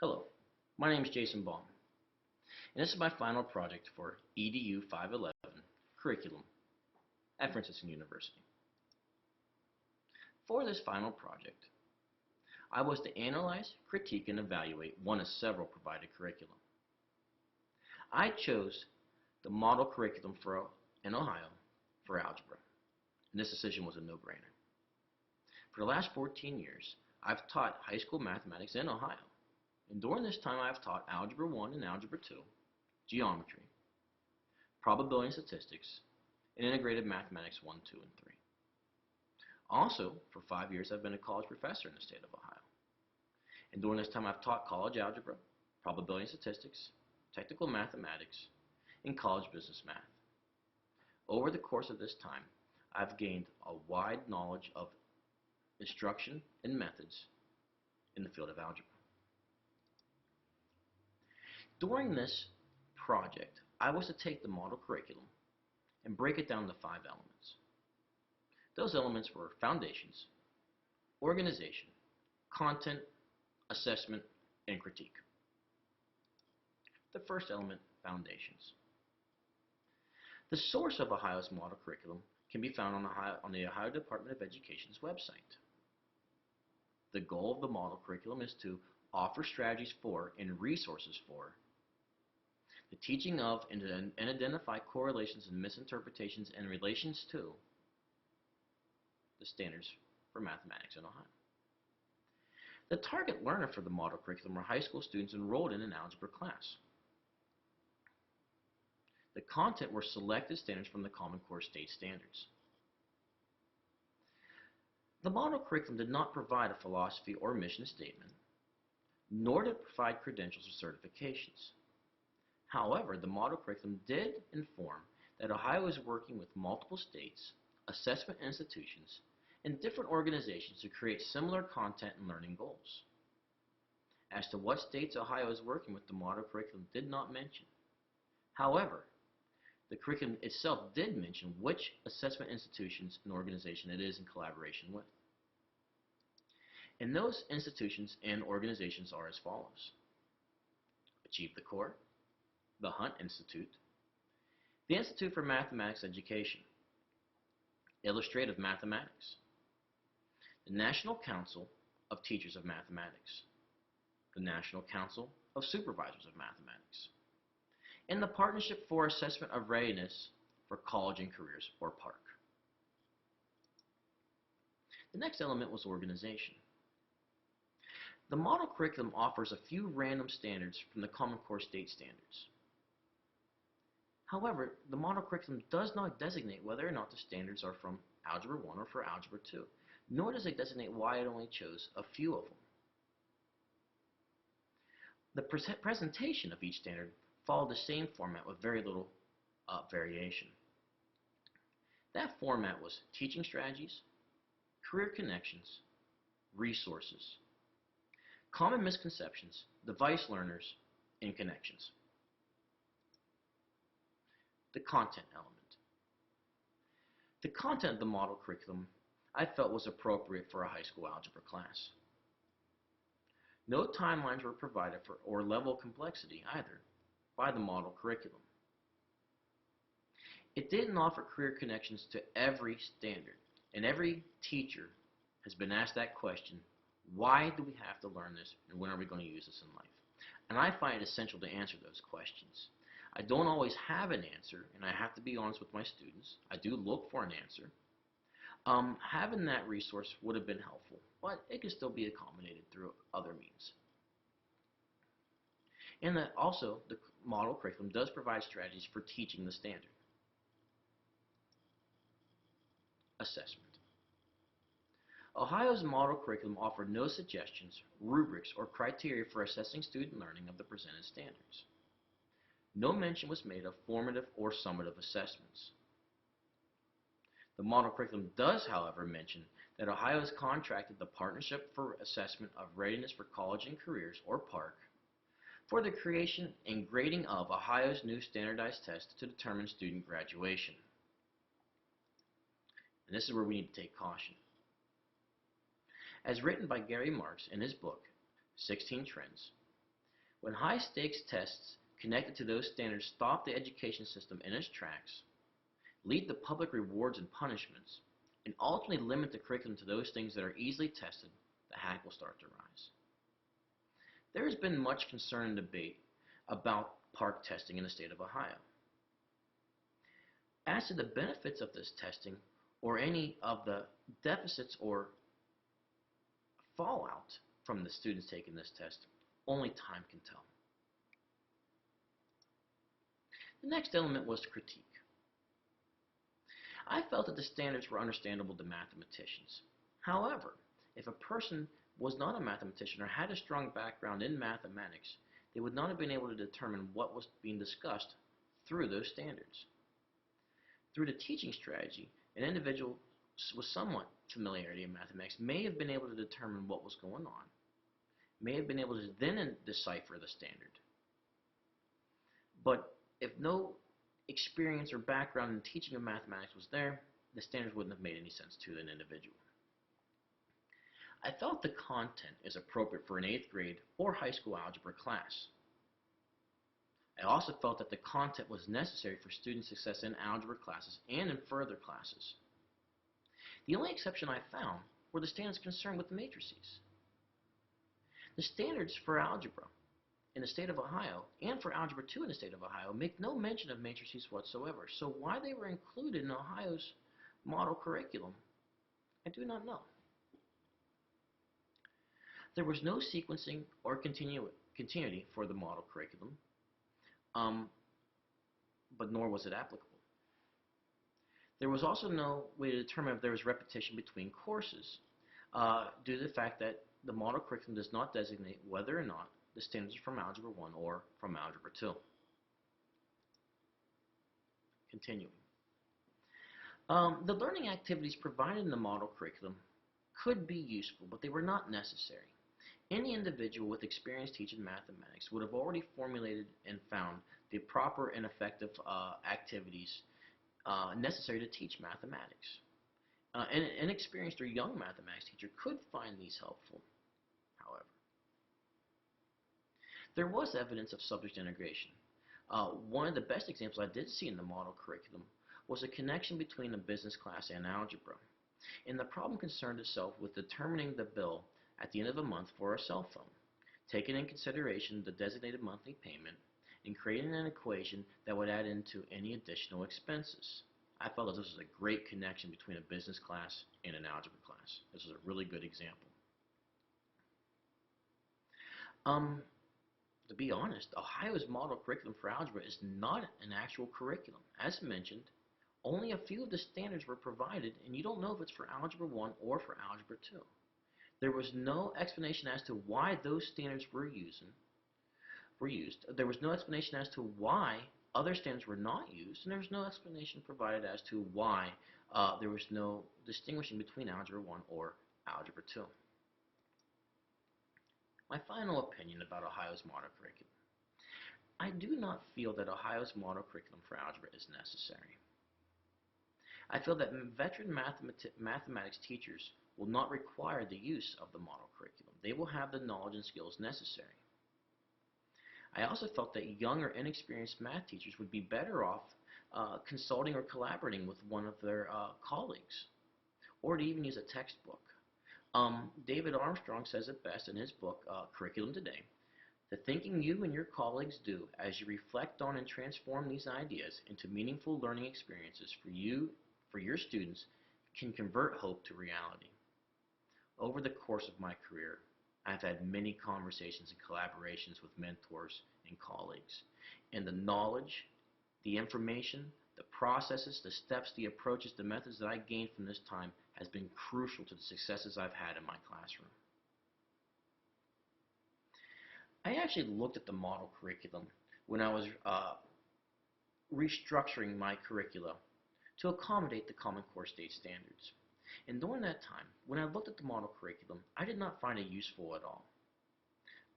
Hello, my name is Jason Baum, and this is my final project for EDU 511 curriculum at Franciscan University. For this final project, I was to analyze, critique, and evaluate one of several provided curriculum. I chose the model curriculum in Ohio for algebra, and this decision was a no-brainer. For the last 14 years, I've taught high school mathematics in Ohio, and during this time I've taught Algebra 1 and Algebra 2, geometry, probability and statistics, and integrated mathematics 1, 2, and 3. Also, for 5 years I've been a college professor in the state of Ohio, and during this time I've taught college algebra, probability and statistics, technical mathematics, and college business math. Over the course of this time, I've gained a wide knowledge of instruction and methods in the field of algebra. During this project, I was to take the model curriculum and break it down into 5 elements. Those elements were foundations, organization, content, assessment, and critique. The first element, foundations. The source of Ohio's model curriculum can be found on the Ohio Department of Education's website. The goal of the model curriculum is to offer strategies for and resources for the teaching of and identify correlations and misinterpretations and relations to the standards for mathematics in Ohio. The target learner for the model curriculum are high school students enrolled in an algebra class. The content were selected standards from the Common Core state standards. The model curriculum did not provide a philosophy or mission statement, nor did it provide credentials or certifications. However, the model curriculum did inform that Ohio is working with multiple states, assessment institutions, and different organizations to create similar content and learning goals. As to what states Ohio is working with, the model curriculum did not mention. However, the curriculum itself did mention which assessment institutions and organization it is in collaboration with. And those institutions and organizations are as follows: Achieve the Core, the Hunt Institute, the Institute for Mathematics Education, Illustrative Mathematics, the National Council of Teachers of Mathematics, the National Council of Supervisors of Mathematics, and the Partnership for Assessment of Readiness for College and Careers, or PARC. The next element was organization. The model curriculum offers a few random standards from the Common Core state standards. However, the model curriculum does not designate whether or not the standards are from Algebra 1 or for Algebra 2, nor does it designate why it only chose a few of them. The presentation of each standard followed the same format with very little variation. That format was teaching strategies, career connections, resources, common misconceptions, device learners, and connections. The content element. The content of the model curriculum I felt was appropriate for a high school algebra class. No timelines were provided for or level of complexity either by the model curriculum. It didn't offer career connections to every standard, and every teacher has been asked that question: why do we have to learn this, and when are we going to use this in life? And I find it essential to answer those questions. I don't always have an answer, and I have to be honest with my students. I do look for an answer. Having that resource would have been helpful, but it can still be accommodated through other means. And also, the model curriculum does provide strategies for teaching the standard. Assessment. Ohio's model curriculum offered no suggestions, rubrics, or criteria for assessing student learning of the presented standards. No mention was made of formative or summative assessments. The model curriculum does, however, mention that Ohio has contracted the Partnership for Assessment of Readiness for College and Careers, or PARC, for the creation and grading of Ohio's new standardized test to determine student graduation. And this is where we need to take caution. As written by Gary Marks in his book, 16 Trends, When high-stakes tests connected to those standards stop the education system in its tracks, lead to public rewards and punishments, and ultimately limit the curriculum to those things that are easily tested, the hack will start to rise. There has been much concern and debate about PARCC testing in the state of Ohio. As to the benefits of this testing or any of the deficits or fallout from the students taking this test, only time can tell. The next element was critique. I felt that the standards were understandable to mathematicians. However, if a person was not a mathematician or had a strong background in mathematics, they would not have been able to determine what was being discussed through those standards. Through the teaching strategy, an individual with somewhat familiarity in mathematics may have been able to determine what was going on, may have been able to then decipher the standard. But if no experience or background in teaching of mathematics was there, the standards wouldn't have made any sense to an individual. I felt the content is appropriate for an 8th grade or high school algebra class. I also felt that the content was necessary for student success in algebra classes and in further classes. The only exception I found were the standards concerned with matrices. The standards for algebra in the state of Ohio and for Algebra 2 in the state of Ohio make no mention of matrices whatsoever. So why they were included in Ohio's model curriculum, I do not know. There was no sequencing or continuity for the model curriculum, but nor was it applicable. There was also no way to determine if there was repetition between courses due to the fact that the model curriculum does not designate whether or not the standards are from Algebra 1 or from Algebra 2. Continuing. The learning activities provided in the model curriculum could be useful, but they were not necessary. Any individual with experience teaching mathematics would have already formulated and found the proper and effective activities necessary to teach mathematics. An inexperienced or young mathematics teacher could find these helpful, however. There was evidence of subject integration. One of the best examples I did see in the model curriculum was a connection between a business class and algebra. And the problem concerned itself with determining the bill at the end of the month for a cell phone, taking in consideration the designated monthly payment, and creating an equation that would add into any additional expenses. I felt that this was a great connection between a business class and an algebra class. This was a really good example. To be honest, Ohio's model curriculum for algebra is not an actual curriculum. As mentioned, only a few of the standards were provided, and you don't know if it's for Algebra 1 or for Algebra 2. There was no explanation as to why those standards were used. There was no explanation as to why other standards were not used, and there was no explanation provided as to why there was no distinguishing between Algebra 1 or Algebra 2. My final opinion about Ohio's model curriculum. I do not feel that Ohio's model curriculum for algebra is necessary. I feel that veteran mathematics teachers will not require the use of the model curriculum. They will have the knowledge and skills necessary. I also felt that young or inexperienced math teachers would be better off consulting or collaborating with one of their colleagues, or to even use a textbook. David Armstrong says it best in his book, Curriculum Today. The thinking you and your colleagues do as you reflect on and transform these ideas into meaningful learning experiences for your students, can convert hope to reality. Over the course of my career, I've had many conversations and collaborations with mentors and colleagues, and the knowledge, the information, the processes, the steps, the approaches, the methods that I gained from this time has been crucial to the successes I've had in my classroom. I actually looked at the model curriculum when I was restructuring my curricula to accommodate the Common Core State Standards. And during that time, when I looked at the model curriculum, I did not find it useful at all.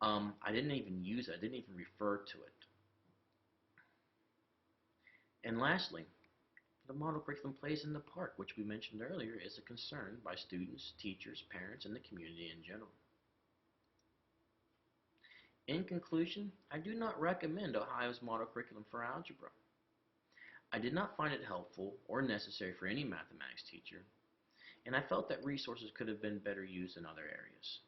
I didn't even use it. I didn't even refer to it. And lastly, the model curriculum plays in the part, which we mentioned earlier, is a concern by students, teachers, parents, and the community in general. In conclusion, I do not recommend Ohio's model curriculum for algebra. I did not find it helpful or necessary for any mathematics teacher, and I felt that resources could have been better used in other areas.